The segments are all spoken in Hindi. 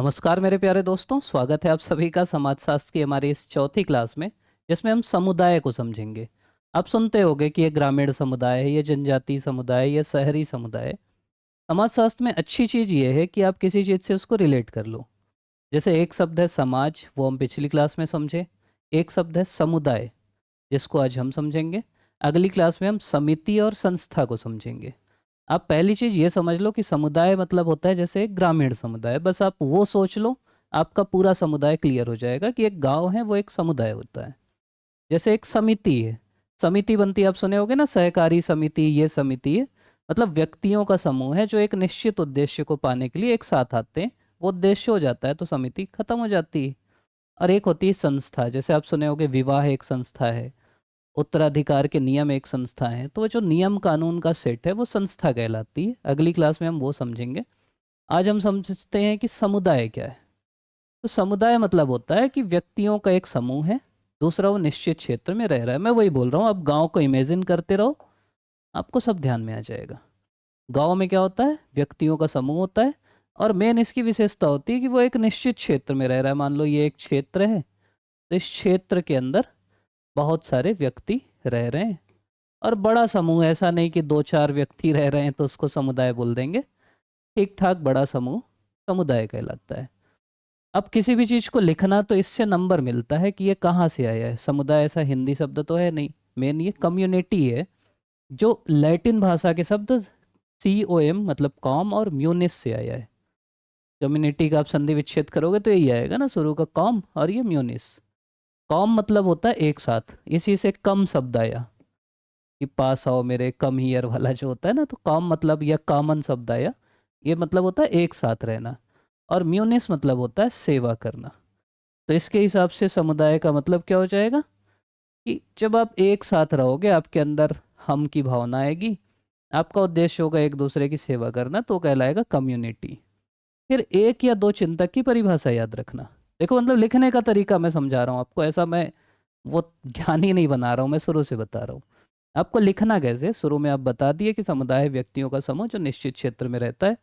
नमस्कार मेरे प्यारे दोस्तों, स्वागत है आप सभी का समाजशास्त्र की हमारी इस चौथी क्लास में, जिसमें हम समुदाय को समझेंगे। आप सुनते होंगे कि ये ग्रामीण समुदाय है, ये जनजातीय समुदाय, ये शहरी समुदाय है। समाजशास्त्र में अच्छी चीज़ ये है कि आप किसी चीज़ से उसको रिलेट कर लो। जैसे एक शब्द है समाज, वो हम पिछली क्लास में समझे। एक शब्द है समुदाय, जिसको आज हम समझेंगे। अगली क्लास में हम समिति और संस्था को समझेंगे। आप पहली चीज़ ये समझ लो कि समुदाय मतलब होता है जैसे एक ग्रामीण समुदाय, बस आप वो सोच लो, आपका पूरा समुदाय क्लियर हो जाएगा कि एक गांव है वो एक समुदाय होता है। जैसे एक समिति है, समिति बनती है, आप सुने होंगे ना, सहकारी समिति, ये समिति है। मतलब व्यक्तियों का समूह है जो एक निश्चित उद्देश्य को पाने के लिए एक साथ आते हैं। वो उद्देश्य हो जाता है तो समिति खत्म हो जाती है। और एक होती है संस्था, जैसे आप सुने होंगे विवाह एक संस्था है, उत्तराधिकार के नियम एक संस्था है, तो वो जो नियम कानून का सेट है वो संस्था कहलाती है। अगली क्लास में हम वो समझेंगे। आज हम समझते हैं कि समुदाय क्या है। तो समुदाय मतलब होता है कि व्यक्तियों का एक समूह है, दूसरा वो निश्चित क्षेत्र में रह रहा है। मैं वही बोल रहा हूँ, आप गांव को इमेजिन करते रहो, आपको सब ध्यान में आ जाएगा। गांव में क्या होता है, व्यक्तियों का समूह होता है। और मेन इसकी विशेषता होती है कि वो एक निश्चित क्षेत्र में रह रहा है। मान लो ये एक क्षेत्र है, तो इस क्षेत्र के अंदर बहुत सारे व्यक्ति रह रहे हैं। और बड़ा समूह, ऐसा नहीं कि दो चार व्यक्ति रह रहे हैं तो उसको समुदाय बोल देंगे। ठीक ठाक बड़ा समूह समुदाय कहलाता है। अब किसी भी चीज़ को लिखना तो इससे नंबर मिलता है कि ये कहाँ से आया है। समुदाय ऐसा हिंदी शब्द तो है नहीं, मेन ये कम्युनिटी है, जो लैटिन भाषा के शब्द COM मतलब कॉम और म्यूनिस से आया है। कम्युनिटी का आप संधि विच्छेद करोगे तो यही आएगा ना, शुरू का कॉम और ये म्यूनिस। कॉम मतलब होता है एक साथ, इसी से कम शब्द आया कि पास आओ मेरे, कम हियर वाला जो होता है ना, तो कॉम मतलब या कॉमन शब्द आया। ये मतलब होता है एक साथ रहना। और म्यूनिस मतलब होता है सेवा करना। तो इसके हिसाब से समुदाय का मतलब क्या हो जाएगा कि जब आप एक साथ रहोगे, आपके अंदर हम की भावना आएगी, आपका उद्देश्य होगा एक दूसरे की सेवा करना, तो कहलाएगा कम्युनिटी। फिर एक या दो चिंतक की परिभाषा याद रखना। देखो, मतलब लिखने का तरीका मैं समझा रहा हूँ आपको, ऐसा मैं वो ज्ञानी नहीं बना रहा हूँ, मैं शुरू से बता रहा हूँ आपको लिखना कैसे। शुरू में आप बता दिए कि समुदाय व्यक्तियों का समूह जो निश्चित क्षेत्र में रहता है।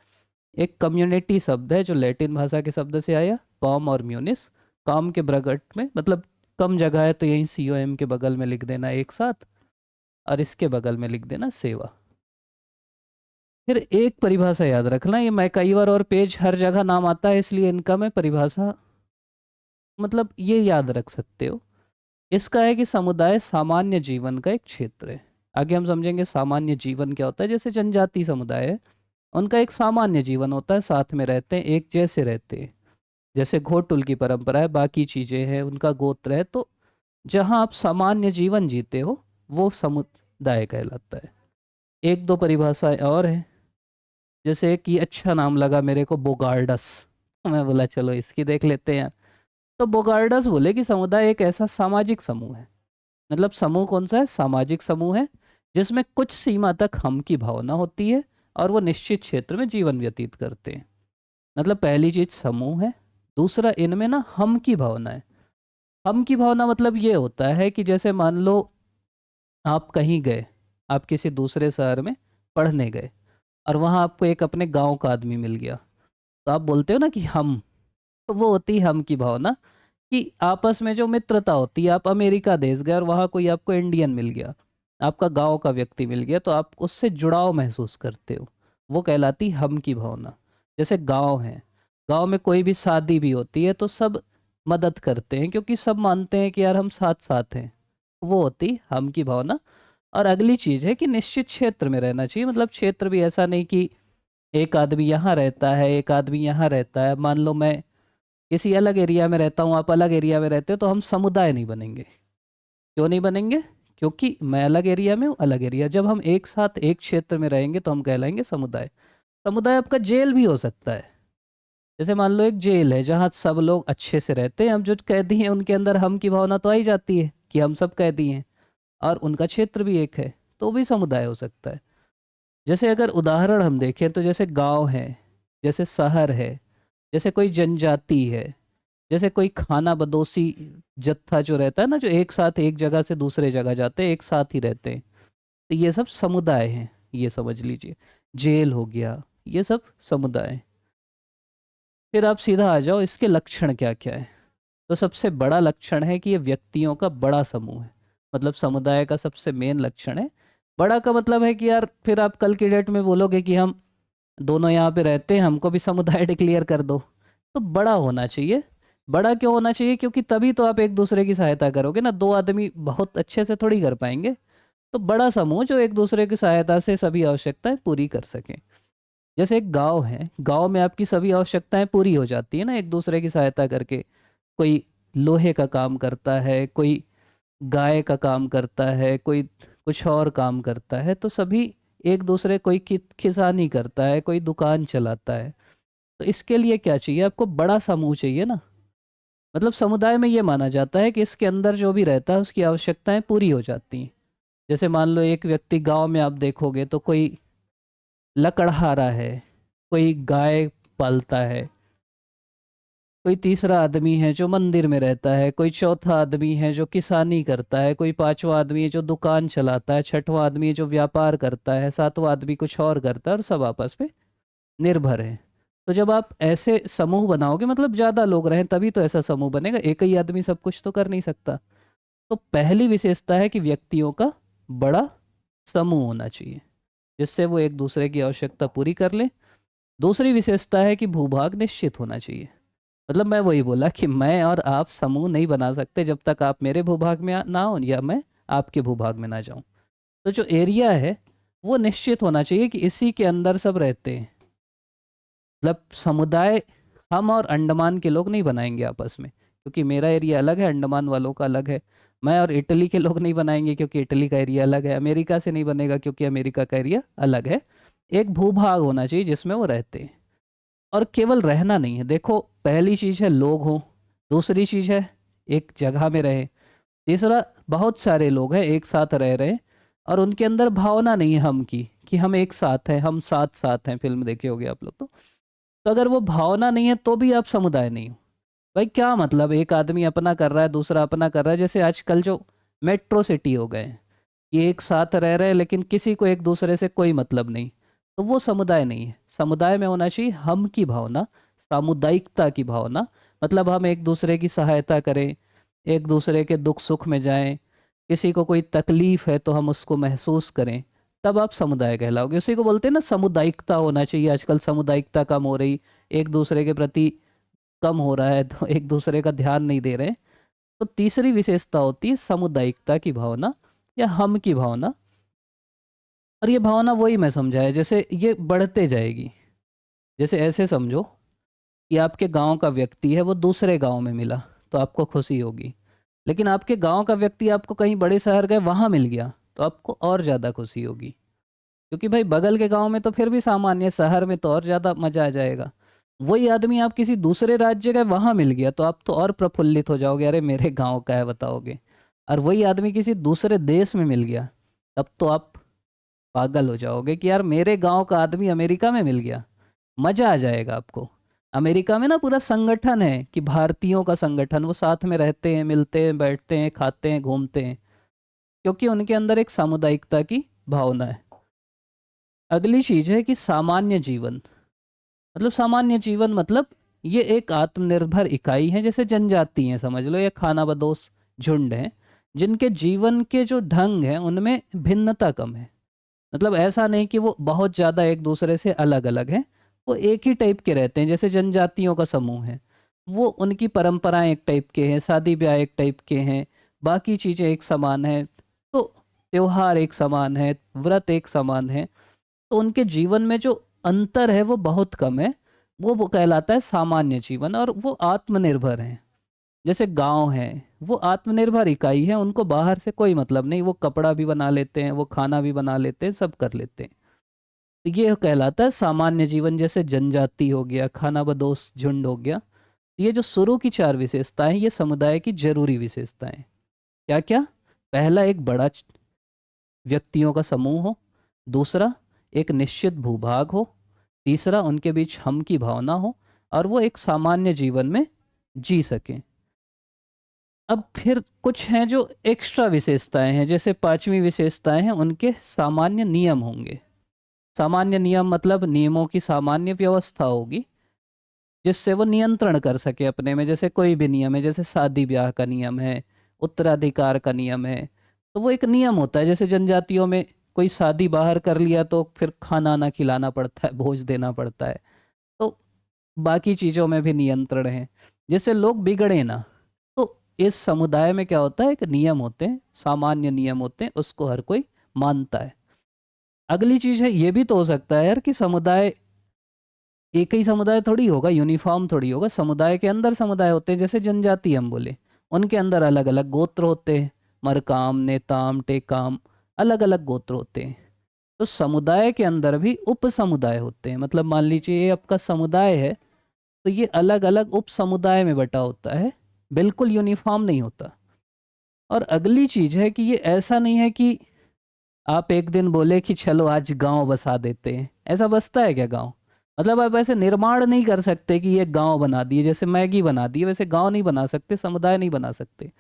एक कम्युनिटी शब्द है जो लैटिन भाषा के शब्द से आया, कॉम और म्यूनिस। कॉम के ब्रैकेट में मतलब कम जगह है तो यहीं COM के बगल में लिख देना एक साथ, और इसके बगल में लिख देना सेवा। फिर एक परिभाषा याद रखना, ये मैं कई बार और पेज हर जगह नाम आता है इसलिए इनका मैं परिभाषा मतलब ये याद रख सकते हो। इसका है कि समुदाय सामान्य जीवन का एक क्षेत्र है। आगे हम समझेंगे सामान्य जीवन क्या होता है। जैसे जनजाति समुदाय है, उनका एक सामान्य जीवन होता है, साथ में रहते हैं, एक जैसे रहते हैं। जैसे घोटुल की परंपरा है, बाकी चीजें हैं, उनका गोत्र है, तो जहाँ आप सामान्य जीवन जीते हो वो समुदाय कहलाता है। एक दो परिभाषाएं और है, जैसे कि अच्छा नाम लगा मेरे को, बोगार्डस। मैं बोला चलो इसकी देख लेते हैं। तो बोगार्डस बोले कि समुदाय एक ऐसा सामाजिक समूह है। मतलब समूह कौन सा है, सामाजिक समूह है, जिसमें कुछ सीमा तक हम की भावना होती है और वो निश्चित क्षेत्र में जीवन व्यतीत करते हैं। मतलब पहली चीज समूह है, दूसरा इनमें ना हम की भावना है। हम की भावना मतलब ये होता है कि जैसे मान लो आप कहीं गए, आप किसी दूसरे शहर में पढ़ने गए, और वहाँ आपको एक अपने गांव का आदमी मिल गया, तो आप बोलते हो ना कि हम। तो वो होती है हम की भावना, कि आपस में जो मित्रता होती है। आप अमेरिका देश गए और वहाँ कोई आपको इंडियन मिल गया, आपका गांव का व्यक्ति मिल गया, तो आप उससे जुड़ाव महसूस करते हो, वो कहलाती हम की भावना। जैसे गांव है, गांव में कोई भी शादी भी होती है तो सब मदद करते हैं, क्योंकि सब मानते हैं कि यार हम साथ साथ हैं। वो होती हम की भावना। और अगली चीज है कि निश्चित क्षेत्र में रहना चाहिए। मतलब क्षेत्र भी ऐसा नहीं कि एक आदमी यहाँ रहता है, एक आदमी यहाँ रहता है। मान लो मैं किसी अलग एरिया में रहता हूँ, आप अलग एरिया में रहते हो, तो हम समुदाय नहीं बनेंगे। क्यों नहीं बनेंगे? क्योंकि मैं अलग एरिया में हूँ, अलग एरिया। जब हम एक साथ एक क्षेत्र में रहेंगे तो हम कहलाएंगे समुदाय। समुदाय आपका जेल भी हो सकता है। जैसे मान लो एक जेल है जहाँ सब लोग अच्छे से रहते हैं, हम जो कैदी हैं उनके अंदर हम की भावना तो आ ही जाती है कि हम सब कैदी हैं, और उनका क्षेत्र भी एक है, तो भी समुदाय हो सकता है। जैसे अगर उदाहरण हम देखें तो जैसे गांव है, जैसे शहर है, जैसे कोई जनजाति है, जैसे कोई खाना बदोशी जत्था जो रहता है ना, जो एक साथ एक जगह से दूसरे जगह जाते हैं, एक साथ ही रहते हैं, तो ये सब समुदाय हैं, ये समझ लीजिए। जेल हो गया, ये सब समुदाय हैं। फिर आप सीधा आ जाओ इसके लक्षण क्या क्या है। तो सबसे बड़ा लक्षण है कि ये व्यक्तियों का बड़ा समूह है, मतलब समुदाय का सबसे मेन लक्षण है। बड़ा का मतलब है कि यार फिर आप कल की डेट में बोलोगे कि हम दोनों यहाँ पे रहते हैं, हमको भी समुदाय डिक्लेयर कर दो। तो बड़ा होना चाहिए। बड़ा क्यों होना चाहिए? क्योंकि तभी तो आप एक दूसरे की सहायता करोगे ना, दो आदमी बहुत अच्छे से थोड़ी कर पाएंगे। तो बड़ा समूह जो एक दूसरे की सहायता से सभी आवश्यकताएं पूरी कर सकें। जैसे एक गांव है, गांव में आपकी सभी आवश्यकताएं पूरी हो जाती है ना एक दूसरे की सहायता करके। कोई लोहे का काम करता है, कोई गाय का काम करता है, कोई कुछ और काम करता है, तो सभी एक दूसरे, कोई किसानी करता है, कोई दुकान चलाता है। तो इसके लिए क्या चाहिए आपको? बड़ा समूह चाहिए ना। मतलब समुदाय में ये माना जाता है कि इसके अंदर जो भी रहता है उसकी आवश्यकताएं पूरी हो जाती हैं। जैसे मान लो एक व्यक्ति, गांव में आप देखोगे तो कोई लकड़हारा है, कोई गाय पालता है, कोई तीसरा आदमी है जो मंदिर में रहता है, कोई चौथा आदमी है जो किसानी करता है, कोई पांचवा आदमी है जो दुकान चलाता है, छठवां आदमी है जो व्यापार करता है, सातवां आदमी कुछ और करता है, और सब आपस में निर्भर है। तो जब आप ऐसे समूह बनाओगे, मतलब ज्यादा लोग रहें तभी तो ऐसा समूह बनेगा, एक ही आदमी सब कुछ तो कर नहीं सकता। तो पहली विशेषता है कि व्यक्तियों का बड़ा समूह होना चाहिए, जिससे वो एक दूसरे की आवश्यकता पूरी कर ले। दूसरी विशेषता है कि भूभाग निश्चित होना चाहिए। मतलब मैं वही बोला कि मैं और आप समूह नहीं बना सकते जब तक आप मेरे भूभाग में ना हो या मैं आपके भूभाग में ना जाऊं। तो जो एरिया है वो निश्चित होना चाहिए कि इसी के अंदर सब रहते हैं। मतलब समुदाय हम और अंडमान के लोग नहीं बनाएंगे आपस में, क्योंकि मेरा एरिया अलग है, अंडमान वालों का अलग है। मैं और इटली के लोग नहीं बनाएंगे क्योंकि इटली का एरिया अलग है। अमेरिका से नहीं बनेगा क्योंकि अमेरिका का एरिया अलग है। एक भूभाग होना चाहिए जिसमें वो रहते हैं। और केवल रहना नहीं है, देखो पहली चीज है लोग हों, दूसरी चीज है एक जगह में रहे, तीसरा बहुत सारे लोग हैं एक साथ रह रहे हैं और उनके अंदर भावना नहीं है हम की कि हम एक साथ हैं, हम साथ साथ हैं। फिल्म देखे होगे आप लोग तो अगर वो भावना नहीं है तो भी आप समुदाय नहीं हो। भाई क्या मतलब, एक आदमी अपना कर रहा है, दूसरा अपना कर रहा है। जैसे आजकल जो मेट्रो सिटी हो गए हैं, ये एक साथ रह रहे हैं लेकिन किसी को एक दूसरे से कोई मतलब नहीं। तो वो समुदाय नहीं है। समुदाय में होना चाहिए हम की भावना, सामुदायिकता की भावना। मतलब हम एक दूसरे की सहायता करें, एक दूसरे के दुख सुख में जाएं, किसी को कोई तकलीफ है तो हम उसको महसूस करें। तब आप समुदाय कहलाओगे। उसी को बोलते हैं ना सामुदायिकता होना चाहिए। आजकल सामुदायिकता कम हो रही, एक दूसरे के प्रति कम हो रहा है, तो एक दूसरे का ध्यान नहीं दे रहे। तो तीसरी विशेषता होती है सामुदायिकता की भावना या हम की भावना। और ये भावना वही मैं समझाया, जैसे ये बढ़ते जाएगी। जैसे ऐसे समझो कि आपके गांव का व्यक्ति है, वो दूसरे गांव में मिला तो आपको खुशी होगी। लेकिन आपके गांव का व्यक्ति आपको कहीं बड़े शहर गए वहां मिल गया तो आपको और ज़्यादा खुशी होगी। क्योंकि भाई बगल के गांव में तो फिर भी सामान्य, शहर में तो और ज़्यादा मजा आ जाएगा। वही आदमी आप किसी दूसरे राज्य गए वहां मिल गया तो आप तो और प्रफुल्लित हो जाओगे, अरे मेरे गांव का है बताओगे। और वही आदमी किसी दूसरे देश में मिल गया तब तो आप पागल हो जाओगे कि यार मेरे गांव का आदमी अमेरिका में मिल गया। मजा आ जाएगा आपको। अमेरिका में ना पूरा संगठन है कि भारतीयों का संगठन, वो साथ में रहते हैं, मिलते हैं, बैठते हैं, खाते हैं, घूमते हैं, क्योंकि उनके अंदर एक सामुदायिकता की भावना है। अगली चीज है कि सामान्य जीवन। मतलब सामान्य जीवन मतलब ये एक आत्मनिर्भर इकाई है, जैसे जनजाति है समझ लो, या खानाबदोश झुंड है, जिनके जीवन के जो ढंग हैं उनमें भिन्नता कम है। मतलब ऐसा नहीं कि वो बहुत ज़्यादा एक दूसरे से अलग अलग हैं, वो एक ही टाइप के रहते हैं। जैसे जनजातियों का समूह है, वो उनकी परंपराएं एक टाइप के हैं, शादी ब्याह एक टाइप के हैं, बाकी चीज़ें एक समान है। तो त्योहार एक समान है, व्रत एक समान है। तो उनके जीवन में जो अंतर है वो बहुत कम है। वो कहलाता है सामान्य जीवन, और वो आत्मनिर्भर हैं। जैसे गांव है, वो आत्मनिर्भर इकाई है, उनको बाहर से कोई मतलब नहीं, वो कपड़ा भी बना लेते हैं, वो खाना भी बना लेते हैं, सब कर लेते हैं। तो ये कहलाता है सामान्य जीवन। जैसे जनजाति हो गया, खानाबदोश झुंड हो गया। ये जो शुरू की चार विशेषताएं, ये समुदाय की जरूरी विशेषताएं। क्या क्या? पहला, एक बड़ा व्यक्तियों का समूह हो। दूसरा, एक निश्चित भूभाग हो। तीसरा, उनके बीच हम की भावना हो, और वो एक सामान्य जीवन में जी सकें। अब फिर कुछ हैं जो एक्स्ट्रा विशेषताएं हैं, जैसे पांचवी विशेषताएं हैं, उनके सामान्य नियम होंगे। सामान्य नियम मतलब नियमों की सामान्य व्यवस्था होगी, जिससे वो नियंत्रण कर सके अपने में। जैसे कोई भी नियम है, जैसे शादी ब्याह का नियम है, उत्तराधिकार का नियम है, तो वो एक नियम होता है। जैसे जनजातियों में कोई शादी बाहर कर लिया तो फिर खाना ना खिलाना पड़ता है, भोज देना पड़ता है। तो बाकी चीज़ों में भी नियंत्रण है, जिससे लोग बिगड़े ना। तो इस समुदाय में क्या होता है, एक नियम होते हैं, सामान्य नियम होते हैं, उसको हर कोई मानता है। अगली चीज है, ये भी तो हो सकता है यार कि समुदाय एक ही समुदाय थोड़ी होगा, यूनिफॉर्म थोड़ी होगा। समुदाय के अंदर समुदाय होते हैं, जैसे जनजाति हम बोले, उनके अंदर अलग अलग गोत्र होते हैं, मरकाम, नेताम, टेकाम, अलग अलग गोत्र होते हैं। तो समुदाय के अंदर भी उप समुदाय होते हैं। मतलब मान लीजिए ये आपका समुदाय है, तो ये अलग अलग उप समुदाय में बटा होता है, बिल्कुल यूनिफॉर्म नहीं होता। और अगली चीज है कि ये ऐसा नहीं है कि आप एक दिन बोले कि चलो आज गांव बसा देते हैं। ऐसा बसता है क्या गांव? मतलब आप ऐसे निर्माण नहीं कर सकते कि ये गांव बना दिए, जैसे मैगी बना दी, वैसे गांव नहीं बना सकते, समुदाय नहीं बना सकते।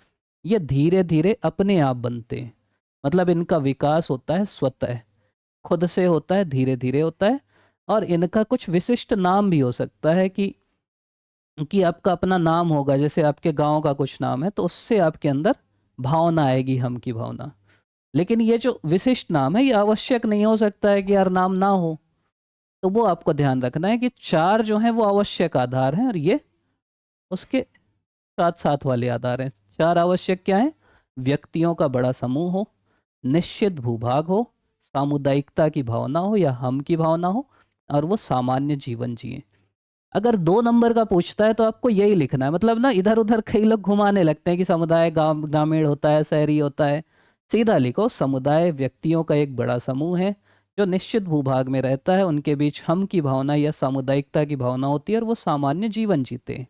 ये धीरे धीरे अपने आप बनते हैं। मतलब इनका विकास होता है स्वतः, खुद से होता है, धीरे धीरे होता है। और इनका कुछ विशिष्ट नाम भी हो सकता है कि आपका अपना नाम होगा, जैसे आपके गांव का कुछ नाम है, तो उससे आपके अंदर भावना आएगी, हम की भावना। लेकिन ये जो विशिष्ट नाम है, ये आवश्यक नहीं हो सकता है कि यार नाम ना हो। तो वो आपको ध्यान रखना है कि चार जो हैं वो आवश्यक आधार हैं, और ये उसके साथ साथ वाले आधार हैं। चार आवश्यक क्या है? व्यक्तियों का बड़ा समूह हो, निश्चित भूभाग हो, सामुदायिकता की भावना हो या हम की भावना हो, और वो सामान्य जीवन जिए। अगर 2 नंबर का पूछता है तो आपको यही लिखना है। मतलब ना इधर उधर कई लोग घुमाने लगते हैं कि समुदाय गांव ग्रामीण होता है, शहरी होता है। सीधा लिखो, समुदाय व्यक्तियों का एक बड़ा समूह है जो निश्चित भूभाग में रहता है, उनके बीच हम की भावना या सामुदायिकता की भावना होती है, और वो सामान्य जीवन जीते हैं।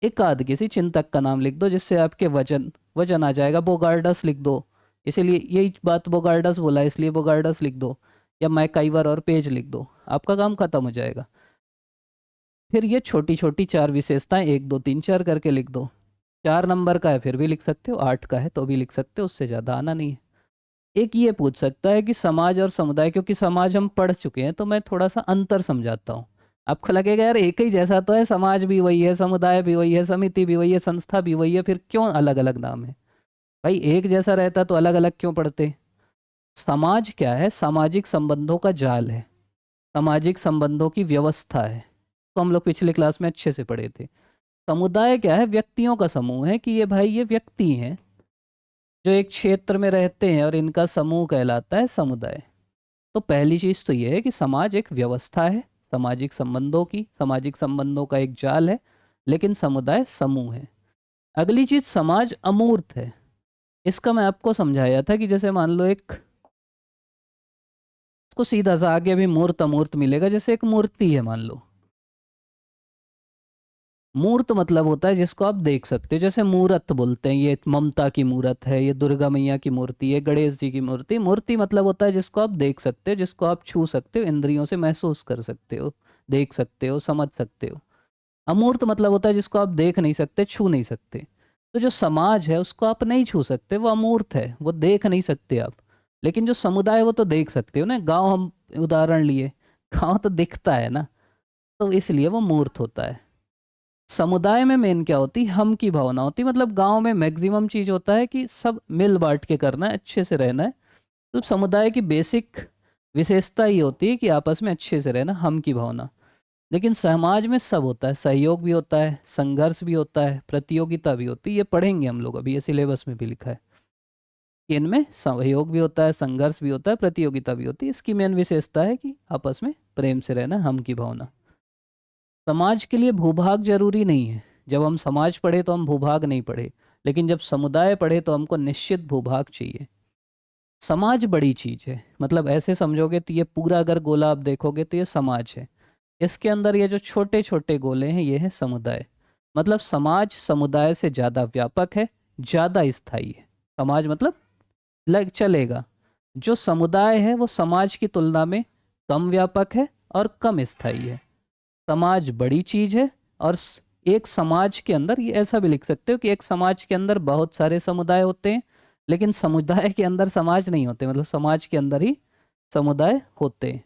एक आध किसी चिंतक का नाम लिख दो, जिससे आपके वजन वजन आ जाएगा। बोगार्डस लिख दो, इसीलिए यही बात बोगार्डस बोला है, इसलिए बोगार्डस लिख दो, या मैकाइवर और पेज लिख दो, आपका काम खत्म हो जाएगा। फिर ये छोटी छोटी चार विशेषताएं 1 2 3 4 करके लिख दो। 4 नंबर का है फिर भी लिख सकते हो, 8 का है तो भी लिख सकते हो, उससे ज़्यादा आना नहीं है। एक ये पूछ सकता है कि समाज और समुदाय, क्योंकि समाज हम पढ़ चुके हैं तो मैं थोड़ा सा अंतर समझाता हूँ। आपको लगेगा यार एक ही जैसा तो है, समाज भी वही है, समुदाय भी वही है, समिति भी वही है, संस्था भी वही है, फिर क्यों अलग अलग नाम है? भाई एक जैसा रहता तो अलग अलग क्यों पढ़ते? समाज क्या है? सामाजिक संबंधों का जाल है, सामाजिक संबंधों की व्यवस्था है, तो हम लोग पिछले क्लास में अच्छे से पढ़े थे। समुदाय क्या है? व्यक्तियों का समूह है, कि ये भाई ये व्यक्ति हैं जो एक क्षेत्र में रहते हैं, और इनका समूह कहलाता है समुदाय। तो पहली चीज तो ये है कि समाज एक व्यवस्था है, सामाजिक संबंधों की, सामाजिक संबंधों का एक जाल है, लेकिन समुदाय समूह है। अगली चीज, समाज अमूर्त है। इसका मैं आपको समझाया था कि जैसे मान लो एक, इसको सीधा सा आगे भी मूर्त अमूर्त मिलेगा। जैसे एक मूर्ति है मान लो, मूर्त मतलब होता है जिसको आप देख सकते हो। जैसे मूरत बोलते हैं, ये ममता की मूरत है, ये दुर्गा मैया की मूर्ति है, गणेश जी की मूर्ति। मूर्ति मतलब होता है जिसको आप देख सकते हो, जिसको आप छू सकते हो, इंद्रियों से महसूस कर सकते हो, देख सकते हो, समझ सकते हो। अमूर्त मतलब होता है जिसको आप देख नहीं सकते, छू नहीं सकते। तो जो समाज है उसको आप नहीं छू सकते, वो अमूर्त है, वो देख नहीं सकते आप। लेकिन जो समुदाय वो तो देख सकते हो ना। गांव हम उदाहरण लिए, गांव तो दिखता है ना, तो इसलिए वो मूर्त होता है। समुदाय में मेन क्या होती, हम की भावना होती। मतलब गांव में मैक्सिमम चीज होता है कि सब मिल बांट के करना है, अच्छे से रहना है। तो समुदाय की बेसिक विशेषता ये होती है कि आपस में अच्छे से रहना, हम की भावना। लेकिन समाज में सब होता है, सहयोग भी होता है, संघर्ष भी होता है, प्रतियोगिता भी होती है। ये पढ़ेंगे हम लोग अभी, ये सिलेबस में भी लिखा है कि इनमें सहयोग भी होता है, संघर्ष भी होता है, प्रतियोगिता भी होती है। इसकी मेन विशेषता है कि आपस में प्रेम से रहना, हम की भावना। समाज के लिए भूभाग जरूरी नहीं है। जब हम समाज पढ़े तो हम भूभाग नहीं पढ़े, लेकिन जब समुदाय पढ़े तो हमको निश्चित भूभाग चाहिए। समाज बड़ी चीज है, मतलब ऐसे समझोगे तो ये पूरा अगर गोला आप देखोगे तो ये समाज है। इसके अंदर ये जो छोटे छोटे गोले हैं ये है समुदाय। मतलब समाज समुदाय से ज़्यादा व्यापक है, ज़्यादा स्थायी है। समाज मतलब लग चलेगा, जो समुदाय है वो समाज की तुलना में कम व्यापक है और कम स्थायी है। समाज बड़ी चीज है, और एक समाज के अंदर, ये ऐसा भी लिख सकते हो कि एक समाज के अंदर बहुत सारे समुदाय होते हैं, लेकिन समुदाय के अंदर समाज नहीं होते। मतलब समाज के अंदर ही समुदाय होते हैं।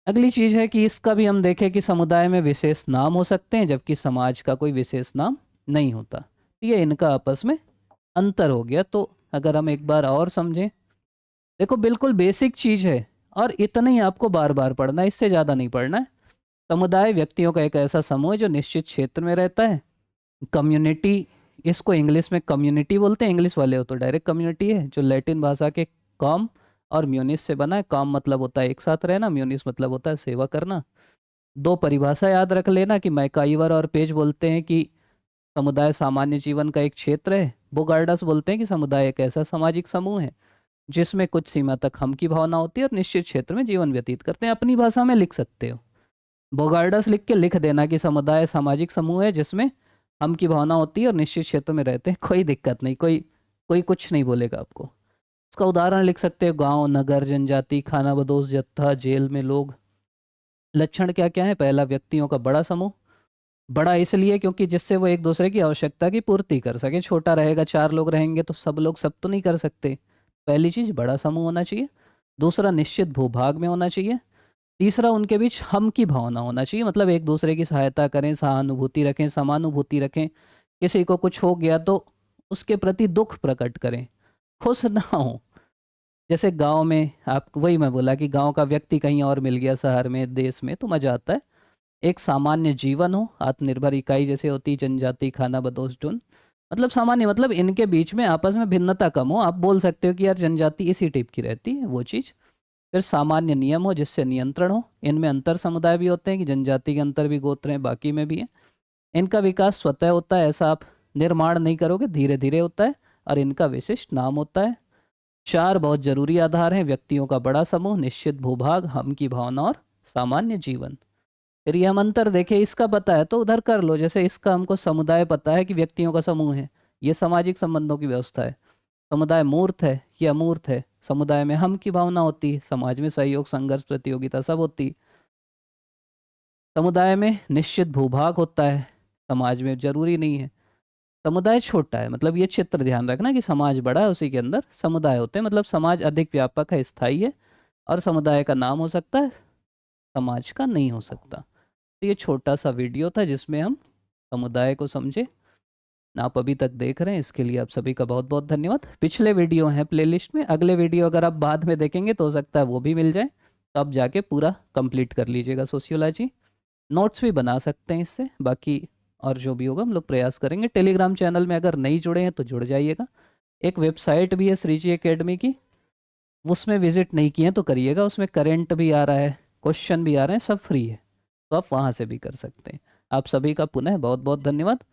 अगली चीज है कि इसका भी हम देखें कि समुदाय में विशेष नाम हो सकते हैं जबकि समाज का कोई विशेष नाम नहीं होता। तो ये इनका आपस में अंतर हो गया। तो अगर हम एक बार और समझें, देखो बिल्कुल बेसिक चीज है और इतना ही आपको बार बार पढ़ना है, इससे ज्यादा नहीं पढ़ना है। समुदाय व्यक्तियों का एक ऐसा समूह है जो निश्चित क्षेत्र में रहता है। कम्युनिटी, इसको इंग्लिश में कम्युनिटी बोलते हैं, इंग्लिश वाले हो तो डायरेक्ट कम्युनिटी है, जो लैटिन भाषा के कॉम और म्यूनिस से बना है। कॉम मतलब होता है एक साथ रहना, म्यूनिस मतलब होता है सेवा करना। दो परिभाषा याद रख लेना कि मैकाइवर और पेज बोलते हैं कि समुदाय सामान्य जीवन का एक क्षेत्र है। बोगार्डस बोलते हैं कि समुदाय एक ऐसा सामाजिक समूह है जिसमें कुछ सीमा तक हम की भावना होती है और निश्चित क्षेत्र में जीवन व्यतीत करते हैं। अपनी भाषा में लिख सकते हो, बोगार्डस लिख के लिख देना कि समुदाय सामाजिक समूह है जिसमें हम की भावना होती है और निश्चित क्षेत्र में रहते हैं। कोई दिक्कत नहीं, कोई कोई कुछ नहीं बोलेगा आपको। इसका उदाहरण लिख सकते हो, गांव, नगर, जनजाति, खानाबदोश, जत्था, जेल में लोग। लक्षण क्या क्या है? पहला, व्यक्तियों का बड़ा समूह। बड़ा इसलिए क्योंकि जिससे वो एक दूसरे की आवश्यकता की पूर्ति कर सके। छोटा रहेगा, चार लोग रहेंगे तो सब लोग सब तो नहीं कर सकते। पहली चीज, बड़ा समूह होना चाहिए। दूसरा, निश्चित भूभाग में होना चाहिए। तीसरा, उनके बीच हम की भावना होना चाहिए, मतलब एक दूसरे की सहायता करें, सहानुभूति रखें, समानुभूति रखें। किसी को कुछ हो गया तो उसके प्रति दुख प्रकट करें, खुश ना हो। जैसे गांव में, आप वही मैं बोला कि गांव का व्यक्ति कहीं और मिल गया शहर में, देश में, तो मजा आता है। एक सामान्य जीवन हो, आत्मनिर्भर इकाई जैसे होती जनजाति, खाना बदोश, ढूंढ। मतलब सामान्य मतलब इनके बीच में आपस में भिन्नता कम हो। आप बोल सकते हो कि यार जनजाति इसी टाइप की रहती है, वो चीज़। फिर सामान्य नियम हो जिससे नियंत्रण हो। इनमें अंतर समुदाय भी होते हैं कि जनजाति के अंतर भी गोत्र हैं, बाकी में भी है। इनका विकास स्वतः होता है, ऐसा आप निर्माण नहीं करोगे, धीरे धीरे होता है। और इनका विशिष्ट नाम होता है। चार बहुत जरूरी आधार हैं: व्यक्तियों का बड़ा समूह, निश्चित भूभाग, हम की भावना और सामान्य जीवन। फिर ये हम अंतर देखें, इसका पता है तो उधर कर लो। जैसे इसका हमको समुदाय पता है कि व्यक्तियों का समूह है, ये सामाजिक संबंधों की व्यवस्था है। समुदाय मूर्त है, ये अमूर्त है। समुदाय में हम की भावना होती है, समाज में सहयोग, संघर्ष, प्रतियोगिता सब होती। समुदाय में निश्चित भूभाग होता है, समाज में जरूरी नहीं है। समुदाय छोटा है, मतलब ये चित्र ध्यान रखना कि समाज बड़ा है, उसी के अंदर समुदाय होते हैं। मतलब समाज अधिक व्यापक है, स्थायी है। और समुदाय का नाम हो सकता है, समाज का नहीं हो सकता। तो ये छोटा सा वीडियो था जिसमें हम समुदाय को समझे। आप अभी तक देख रहे हैं, इसके लिए आप सभी का बहुत बहुत धन्यवाद। पिछले वीडियो हैं प्लेलिस्ट में, अगले वीडियो अगर आप बाद में देखेंगे तो हो सकता है वो भी मिल जाए, तो आप जाके पूरा कंप्लीट कर लीजिएगा सोशियोलॉजी। नोट्स भी बना सकते हैं इससे। बाकी और जो भी होगा हम लोग प्रयास करेंगे। टेलीग्राम चैनल में अगर नहीं जुड़े हैं तो जुड़ जाइएगा। एक वेबसाइट भी है श्रीजी एकेडमी की, उसमें विजिट नहीं किए हैं तो करिएगा। उसमें करेंट भी आ रहा है, क्वेश्चन भी आ रहे हैं, सब फ्री है, तो आप वहाँ से भी कर सकते हैं। आप सभी का पुनः बहुत बहुत धन्यवाद।